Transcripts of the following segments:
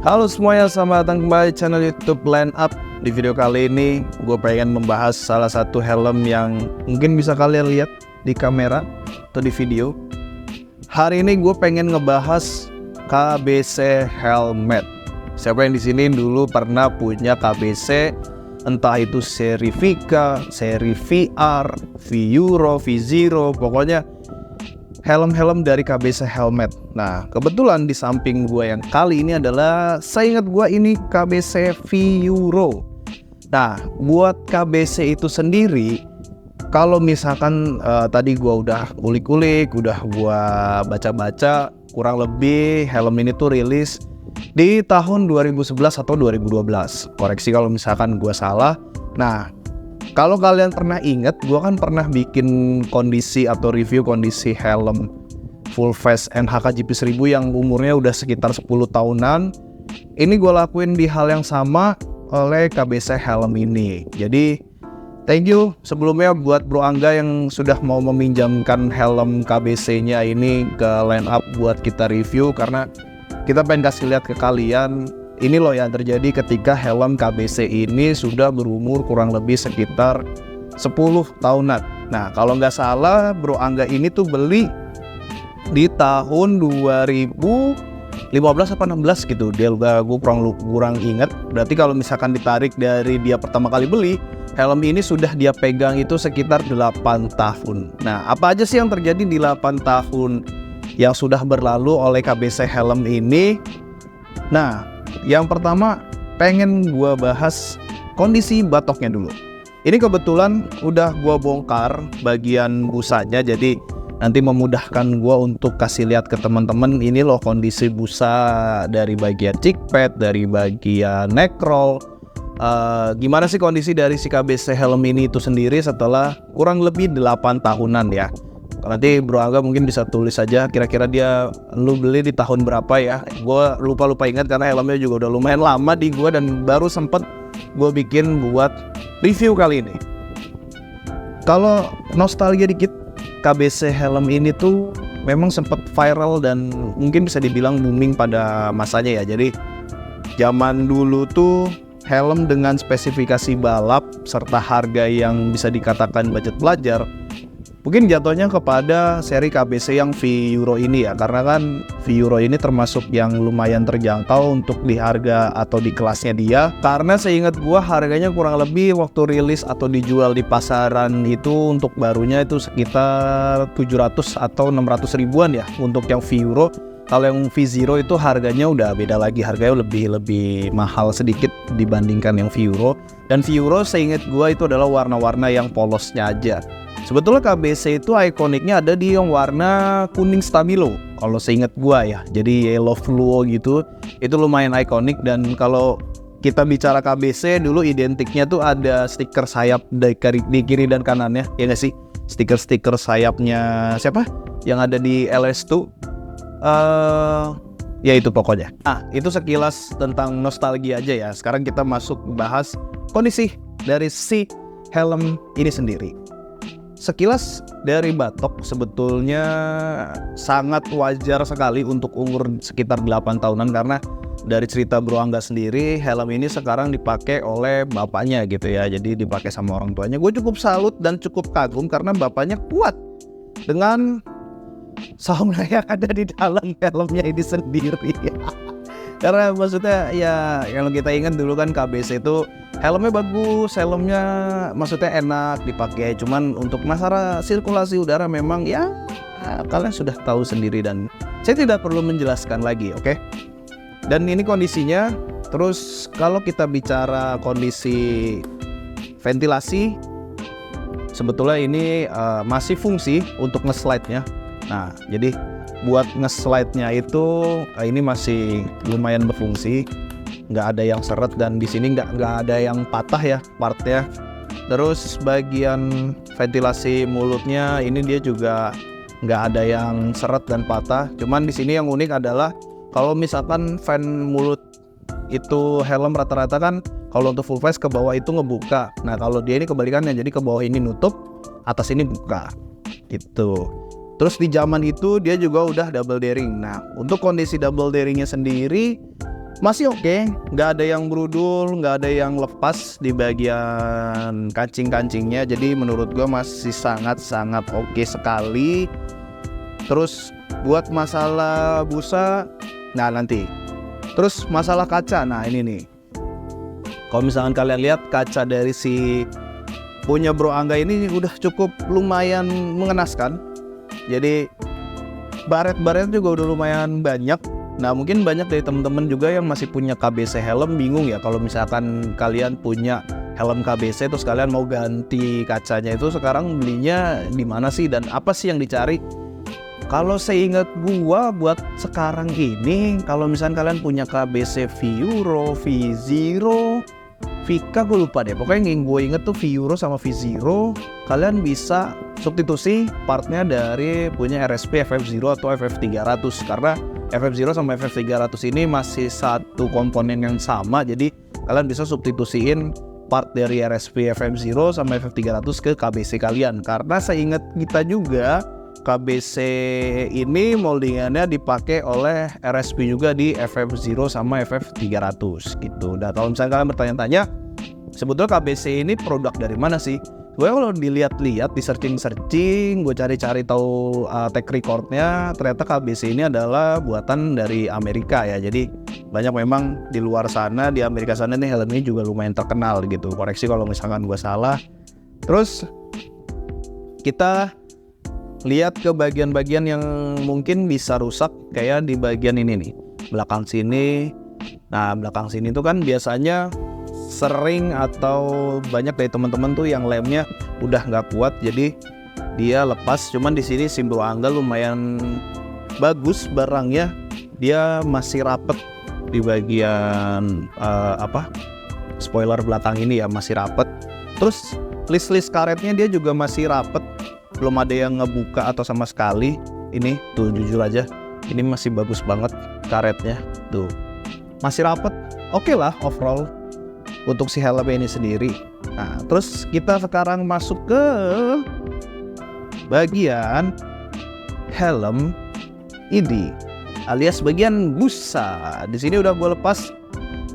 Halo semuanya, selamat datang kembali di channel YouTube Line Up. Di video kali ini gue pengen membahas salah satu helm yang mungkin bisa kalian lihat di kamera atau di video. Hari ini gue pengen ngebahas KBC Helmet. Siapa yang di sini dulu pernah punya KBC, entah itu seri Vika, seri VR, V-Euro, V-Zero, pokoknya helm-helm dari KBC Helmet. Nah, kebetulan di samping gue yang kali ini adalah, saya ingat gue ini KBC V-Euro. Nah, buat KBC itu sendiri, kalau misalkan tadi gue udah ulik-ulik, udah gue baca-baca, kurang lebih helm ini tuh rilis di tahun 2011 atau 2012. Koreksi kalau misalkan gue salah. Nah, kalau kalian pernah ingat, gue kan pernah bikin kondisi atau review kondisi helm full face NHK GP1000 yang umurnya udah sekitar 10 tahunan. Ini gue lakuin di hal yang sama oleh KBC helm ini. Jadi thank you sebelumnya buat Bro Angga yang sudah mau meminjamkan helm KBC-nya ini ke Line Up buat kita review, karena kita pengen kasih lihat ke kalian ini loh yang terjadi ketika helm KBC ini sudah berumur kurang lebih sekitar 10 tahunan. Nah, kalau nggak salah Bro Angga ini tuh beli di tahun 2015 apa 16 gitu. Dia gue kurang inget. Berarti kalau misalkan ditarik dari dia pertama kali beli, helm ini sudah dia pegang itu sekitar 8 tahun. Nah, apa aja sih yang terjadi di 8 tahun yang sudah berlalu oleh KBC helm ini? Nah, yang pertama pengen gua bahas kondisi batoknya dulu. Ini kebetulan udah gua bongkar bagian busanya, jadi nanti memudahkan gua untuk kasih lihat ke teman-teman ini loh kondisi busa dari bagian chickpad, dari bagian neckroll. Gimana sih kondisi dari si KBC helm ini itu sendiri setelah kurang lebih 8 tahunan ya. Nanti Bro Angga mungkin bisa tulis aja kira-kira dia lu beli di tahun berapa ya. Gue lupa ingat karena helmnya juga udah lumayan lama di gue dan baru sempet gue bikin buat review kali ini. Kalau nostalgia dikit, KBC helm ini tuh memang sempet viral dan mungkin bisa dibilang booming pada masanya ya. Jadi zaman dulu tuh helm dengan spesifikasi balap serta harga yang bisa dikatakan budget pelajar mungkin jatuhnya kepada seri KBC yang V-Euro ini ya, karena kan V-Euro ini termasuk yang lumayan terjangkau untuk di harga atau di kelasnya dia. Karena seingat gua harganya kurang lebih waktu rilis atau dijual di pasaran itu untuk barunya itu sekitar 700 atau 600 ribuan ya untuk yang V-Euro. Kalau yang V-Zero itu harganya udah beda lagi, harganya lebih mahal sedikit dibandingkan yang V-Euro. Dan V-Euro seingat gua itu adalah warna-warna yang polosnya aja. Sebetulnya KBC itu ikoniknya ada di yang warna kuning stabilo kalau seingat gua ya. Jadi yellow fluo gitu. Itu lumayan ikonik. Dan kalau kita bicara KBC dulu identiknya tuh ada stiker sayap di kiri dan kanannya, ya nggak sih? Stiker-stiker sayapnya siapa? Yang ada di LS2. Ya itu pokoknya. Nah, itu sekilas tentang nostalgia aja ya. Sekarang kita masuk bahas kondisi dari si helm ini sendiri. Sekilas dari batok sebetulnya sangat wajar sekali untuk umur sekitar 8 tahunan, karena dari cerita Bro Angga sendiri helm ini sekarang dipakai oleh bapaknya gitu ya. Jadi dipakai sama orang tuanya. Gue cukup salut dan cukup kagum karena bapaknya kuat dengan sound yang ada di dalam helmnya ini sendiri. Karena maksudnya ya kalau kita ingat dulu kan KBC itu helmnya bagus, helmnya maksudnya enak dipakai. Cuman untuk masalah sirkulasi udara memang ya kalian sudah tahu sendiri dan saya tidak perlu menjelaskan lagi, oke? Dan ini kondisinya. Terus kalau kita bicara kondisi ventilasi, sebetulnya ini masih fungsi untuk nge-slide-nya. Nah, jadi buat nge-slide-nya itu ini masih lumayan berfungsi, nggak ada yang seret dan di sini nggak ada yang patah ya partnya. Terus bagian ventilasi mulutnya ini dia juga nggak ada yang seret dan patah. Cuman di sini yang unik adalah kalau misalkan fan mulut itu helm rata-rata kan kalau untuk full face ke bawah itu ngebuka. Nah kalau dia ini kebalikannya, jadi ke bawah ini nutup, atas ini buka gitu. Terus di zaman itu dia juga udah double daring. Nah untuk kondisi double daringnya sendiri masih oke, nggak ada yang berudul, nggak ada yang lepas di bagian kancing-kancingnya. Jadi menurut gue masih sangat-sangat oke sekali. Terus buat masalah busa, nah nanti. Terus masalah kaca, nah ini nih. Kalau misalkan kalian lihat kaca dari si punya Bro Angga ini udah cukup lumayan mengenaskan. Jadi baret-baret juga udah lumayan banyak. Nah mungkin banyak dari teman-teman juga yang masih punya KBC helm bingung ya kalau misalkan kalian punya helm KBC terus kalian mau ganti kacanya itu sekarang belinya di mana sih dan apa sih yang dicari? Kalau seingat gua buat sekarang ini kalau misalkan kalian punya KBC V-Euro, V-Zero, Vika gue lupa deh. Pokoknya yang gue inget tuh V-Euro sama V-Zero kalian bisa substitusi partnya dari punya RSP FF0 atau FF300 karena FF0 sama FF300 ini masih satu komponen yang sama, jadi kalian bisa substitusiin part dari RSP FF0 sama FF300 ke KBC kalian. Karena seingat kita juga KBC ini moldingannya dipakai oleh RSP juga di FF0 sama FF300 gitu. Dan kalau misalnya kalian bertanya-tanya sebetulnya KBC ini produk dari mana sih? Gue kalau dilihat-lihat di searching, gue cari-cari tahu tag recordnya, ternyata KBC ini adalah buatan dari Amerika ya. Jadi banyak memang di luar sana, di Amerika sana nih helm ini juga lumayan terkenal gitu. Koreksi kalau misalkan gue salah. Terus kita lihat ke bagian-bagian yang mungkin bisa rusak kayak di bagian ini nih, belakang sini. Nah belakang sini tuh kan biasanya sering atau banyak dari teman-teman tuh yang lemnya udah nggak kuat jadi dia lepas. Cuman di sini si Bro Angga lumayan bagus barangnya, dia masih rapet di bagian spoiler belakang ini ya masih rapet. Terus list karetnya dia juga masih rapet, belum ada yang ngebuka atau sama sekali. Ini tuh jujur aja ini masih bagus banget karetnya tuh, masih rapet. Oke lah overall untuk si helm ini sendiri. Nah, terus kita sekarang masuk ke bagian helm ini, alias bagian busa. Di sini udah gue lepas.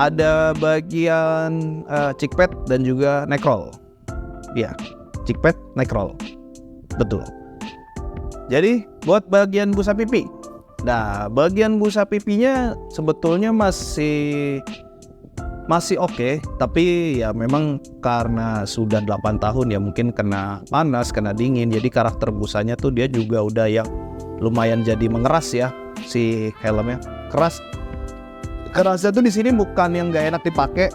Ada bagian cheek pad dan juga neck roll. Iya, cheek pad, neck roll. Betul. Jadi buat bagian busa pipi. Nah, bagian busa pipinya sebetulnya masih oke, tapi ya memang karena sudah 8 tahun ya mungkin kena panas, kena dingin, jadi karakter busanya tuh dia juga udah yang lumayan jadi mengeras ya si helmnya. Kerasnya tuh di sini bukan yang nggak enak dipakai,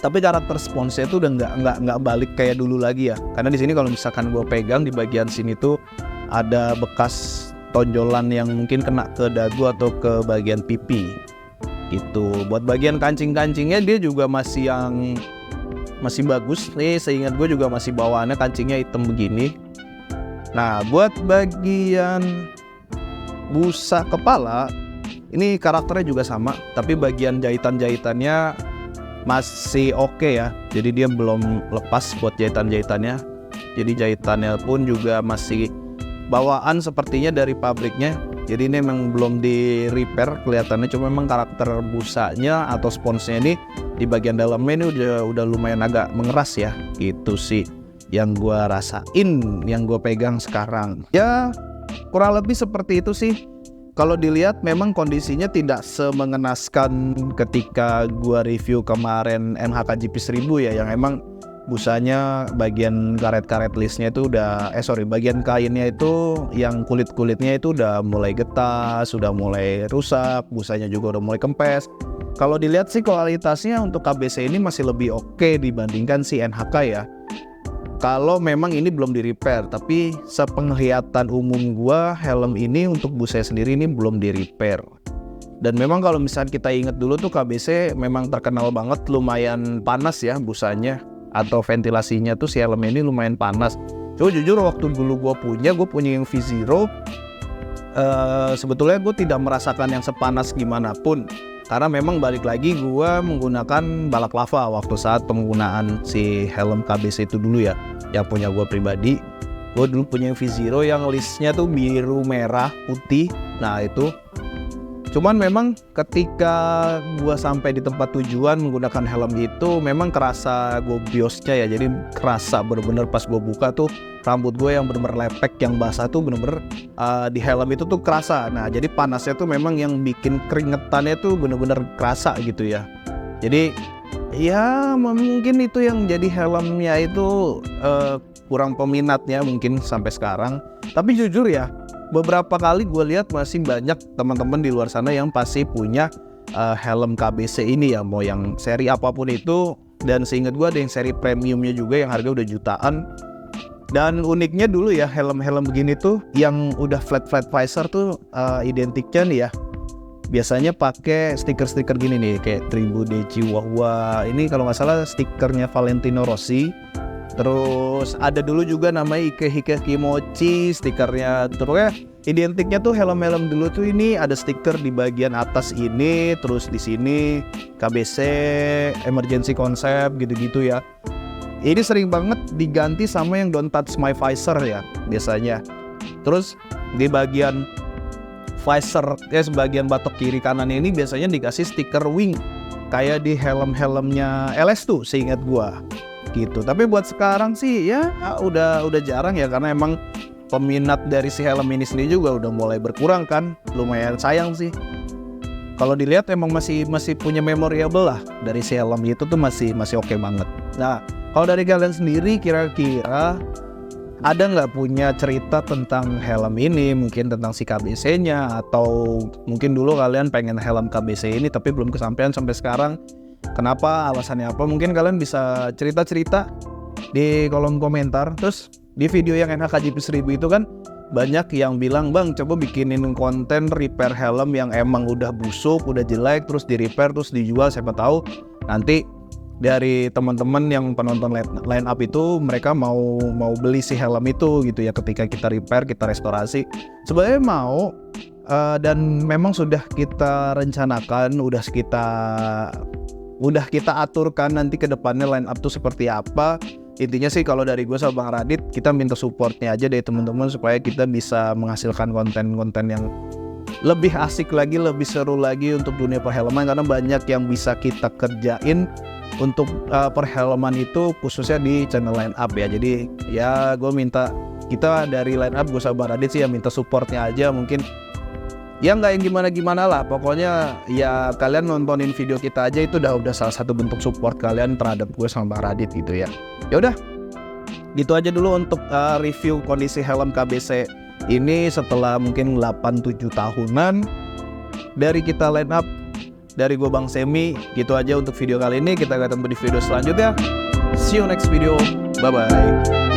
tapi karakter sponsnya tuh udah nggak balik kayak dulu lagi ya. Karena di sini kalau misalkan gue pegang di bagian sini tuh ada bekas tonjolan yang mungkin kena ke dagu atau ke bagian pipi. Gitu. Buat bagian kancing-kancingnya dia juga masih bagus nih, seingat gue juga masih bawaannya kancingnya hitam begini. Nah buat bagian busa kepala ini karakternya juga sama, tapi bagian jahitan-jahitannya masih oke ya. Jadi dia belum lepas buat jahitan-jahitannya. Jadi jahitannya pun juga masih bawaan sepertinya dari pabriknya. Jadi ini memang belum di repair kelihatannya, cuma memang karakter busanya atau sponsnya ini di bagian dalamnya ini udah lumayan agak mengeras ya. Gitu sih yang gue rasain, yang gue pegang sekarang. Ya kurang lebih seperti itu sih. Kalau dilihat memang kondisinya tidak semengenaskan ketika gue review kemarin NHK GP 1000 ya, yang emang busanya bagian karet-karet listnya itu udah bagian kainnya itu yang kulit-kulitnya itu udah mulai getah, sudah mulai rusak, busanya juga udah mulai kempes. Kalau dilihat sih kualitasnya untuk KBC ini masih lebih oke dibandingkan si NHK ya. Kalau memang ini belum di repair, tapi sepenglihatan umum gua helm ini untuk busanya sendiri ini belum di repair. Dan memang kalau misalnya kita ingat dulu tuh KBC memang terkenal banget lumayan panas ya busanya, atau ventilasinya tuh si helm ini lumayan panas. Coba jujur waktu dulu gue punya yang V0, sebetulnya gue tidak merasakan yang sepanas gimana pun, karena memang balik lagi gue menggunakan balap lava waktu saat penggunaan si helm KBC itu dulu ya, yang punya gue pribadi. Gue dulu punya yang V0 yang listnya tuh biru, merah, putih. Nah itu Cuman memang ketika gua sampai di tempat tujuan menggunakan helm itu memang kerasa gobiosnya ya. Jadi kerasa bener-bener pas gua buka tuh rambut gue yang bener-bener lepek, yang basah tuh bener-bener di helm itu tuh kerasa. Nah jadi panasnya tuh memang yang bikin keringetannya tuh bener-bener kerasa gitu ya. Jadi ya mungkin itu yang jadi helmnya itu kurang peminatnya mungkin sampai sekarang. Tapi jujur ya, beberapa kali gue lihat masih banyak teman-teman di luar sana yang pasti punya helm KBC ini ya, mau yang seri apapun itu. Dan seingat gue ada yang seri premiumnya juga yang harga udah jutaan. Dan uniknya dulu ya, helm-helm begini tuh yang udah flat visor tuh identiknya nih ya, biasanya pakai stiker-stiker gini nih kayak Tribu de Chihuahua. Ini kalau nggak salah stikernya Valentino Rossi. Terus ada dulu juga namanya Ike Kimochi stikernya. Terus identiknya tuh helm-helm dulu tuh ini ada stiker di bagian atas ini, terus di sini KBC, emergency concept gitu-gitu ya. Ini sering banget diganti sama yang don't touch my visor ya biasanya. Terus di bagian visor ya, sebagian batok kiri kanan ini biasanya dikasih stiker wing kayak di helm-helmnya LS tuh seingat gua gitu. Tapi buat sekarang sih ya udah jarang ya, karena emang peminat dari si helm ini sendiri juga udah mulai berkurang kan. Lumayan sayang sih. Kalau dilihat emang masih punya memorable lah dari si helm itu tuh masih oke banget. Nah, kalau dari kalian sendiri kira-kira ada nggak punya cerita tentang helm ini, mungkin tentang si KBC-nya, atau mungkin dulu kalian pengen helm KBC ini tapi belum kesampaian sampai sekarang? Kenapa? Alasannya apa? Mungkin kalian bisa cerita-cerita di kolom komentar. Terus di video yang NHKJP 1000 itu kan banyak yang bilang, bang coba bikinin konten repair helm yang emang udah busuk, udah jelek, terus di repair terus dijual. Siapa tahu nanti dari teman-teman yang penonton line up itu mereka mau beli si helm itu gitu ya, ketika kita repair, kita restorasi. Sebenarnya mau dan memang sudah kita rencanakan, udah kita aturkan nanti ke depannya line up tuh seperti apa. Intinya sih kalau dari gue sama Bang Radit, kita minta supportnya aja dari teman-teman supaya kita bisa menghasilkan konten-konten yang lebih asik lagi, lebih seru lagi untuk dunia perfilman, karena banyak yang bisa kita kerjain untuk perfilman itu khususnya di channel line up ya. Jadi ya gue minta, kita dari line up gue sama Bang Radit sih ya minta supportnya aja. Mungkin ya nggak yang gimana-gimana lah, pokoknya ya kalian nontonin video kita aja itu udah salah satu bentuk support kalian terhadap gue sama Bang Radit gitu ya. Ya udah, gitu aja dulu untuk review kondisi helm KBC ini setelah mungkin 8-7 tahunan dari kita line up. Dari gue Bang Semi, gitu aja untuk video kali ini. Kita ketemu di video selanjutnya. See you next video, bye bye.